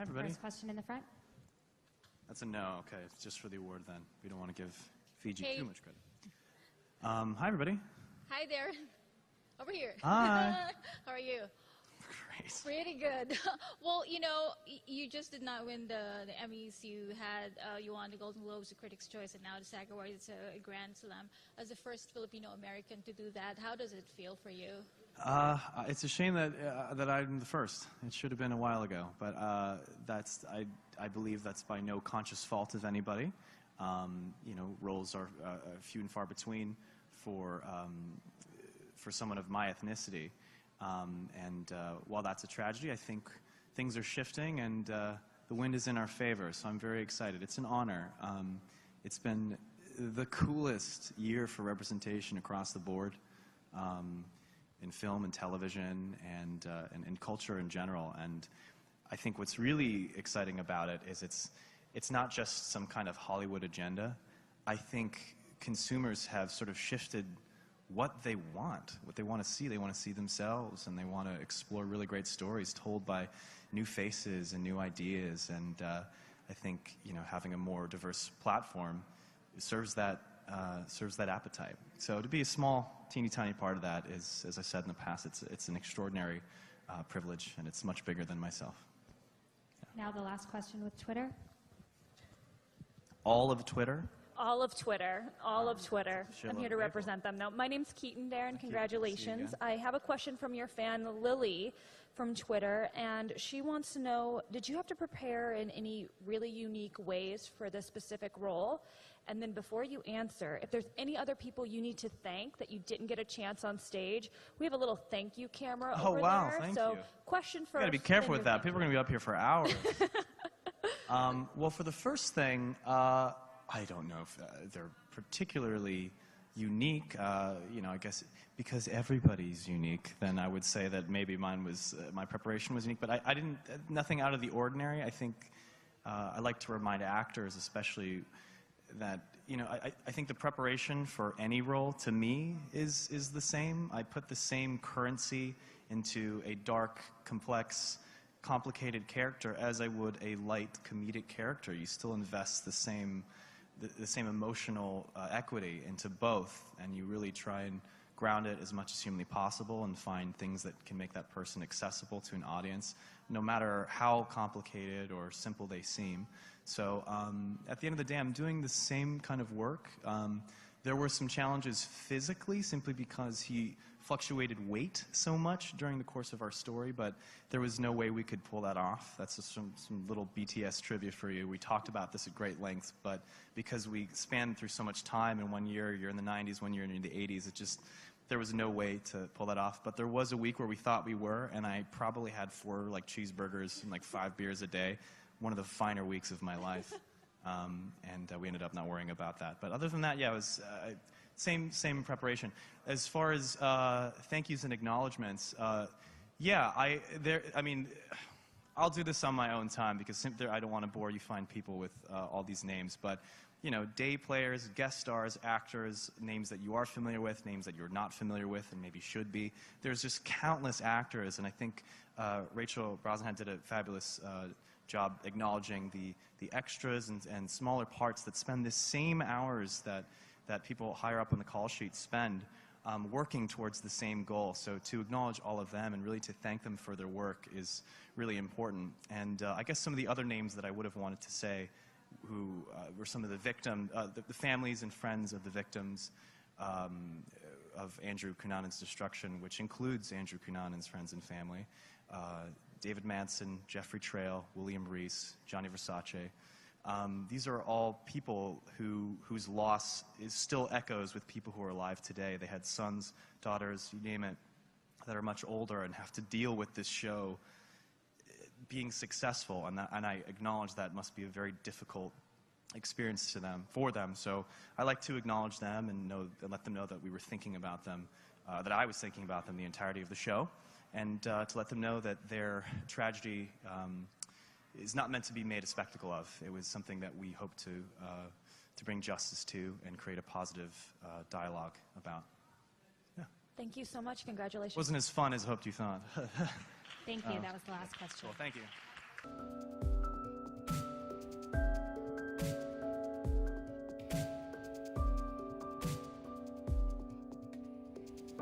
everybody. First question in the front. That's a no. Okay, it's just for the award then. We don't want to give Fiji too much credit. Hi, everybody. Hi there. Over here. Hi. How are you? Great. Pretty good. Well, you know, you just did not win the Emmys. You had you won the Golden Globes, the Critics' Choice, and now the SAG Awards. It's a grand slam. As the first Filipino American to do that, how does it feel for you? It's a shame that I'm the first. It should have been a while ago, but I believe that's by no conscious fault of anybody. You know, roles are few and far between for someone of my ethnicity. While that's a tragedy, I think things are shifting and the wind is in our favor, so I'm very excited. It's an honor. It's been the coolest year for representation across the board in film and television and culture in general. And I think what's really exciting about it is it's not just some kind of Hollywood agenda. I think consumers have sort of shifted what they want to see. They want to see themselves, and they want to explore really great stories told by new faces and new ideas. And I think, you know, having a more diverse platform serves that appetite. So to be a small, teeny tiny part of that is, as I said in the past, it's an extraordinary privilege, and it's much bigger than myself. Yeah. Now the last question with Twitter. All of Twitter? All of Twitter. All of Twitter. I'm here to represent them. Now, my name's Keaton, Darren. Congratulations. I have a question from your fan, Lily, from Twitter, and she wants to know, did you have to prepare in any really unique ways for this specific role? And then before you answer, if there's any other people you need to thank that you didn't get a chance on stage, we have a little thank you camera over there. Thank so you. Question first. You gotta be careful with that. People are gonna be up here for hours. Well, for the first thing, I don't know if they're particularly unique. You know, I guess because everybody's unique, then I would say that maybe mine was, my preparation was unique, but I didn't, nothing out of the ordinary. I think I like to remind actors, especially, that, you know, I think the preparation for any role, to me, is the same. I put the same currency into a dark, complex, complicated character as I would a light comedic character. You still invest the same emotional equity into both, and you really try and ground it as much as humanly possible and find things that can make that person accessible to an audience, no matter how complicated or simple they seem. So at the end of the day, I'm doing the same kind of work. There were some challenges physically, simply because he fluctuated weight so much during the course of our story, but there was no way we could pull that off. That's just some little BTS trivia for you. We talked about this at great length, but because we spanned through so much time, in 1 year you're in the 90s, 1 year you're in the 80s, there was no way to pull that off. But there was a week where we thought we were, and I probably had 4 cheeseburgers and 5 beers a day, one of the finer weeks of my life. We ended up not worrying about that. But other than that, yeah, it was same preparation. As far as thank yous and acknowledgments, yeah, I mean, I'll do this on my own time because I don't want to bore you fine people with all these names. But, you know, day players, guest stars, actors, names that you are familiar with, names that you're not familiar with and maybe should be. There's just countless actors, and I think Rachel Brosnahan did a fabulous job acknowledging the extras and smaller parts that spend the same hours that people higher up on the call sheet spend working towards the same goal. So to acknowledge all of them and really to thank them for their work is really important. And I guess some of the other names that I would have wanted to say, who were some of the the families and friends of the victims of Andrew Cunanan's destruction, which includes Andrew Cunanan's friends and family. David Manson, Jeffrey Trail, William Reese, Johnny Versace. These are all people whose loss still echoes with people who are alive today. They had sons, daughters, you name it, that are much older and have to deal with this show being successful, and I acknowledge that must be a very difficult experience for them. So I like to acknowledge them and let them know that we were thinking about them, that I was thinking about them the entirety of the show, and to let them know that their tragedy is not meant to be made a spectacle of. It was something that we hope to bring justice to and create a positive dialogue about. Yeah. Thank you so much. Congratulations. Wasn't as fun as I hoped you thought. Thank you. That was the last question. Cool. Thank you.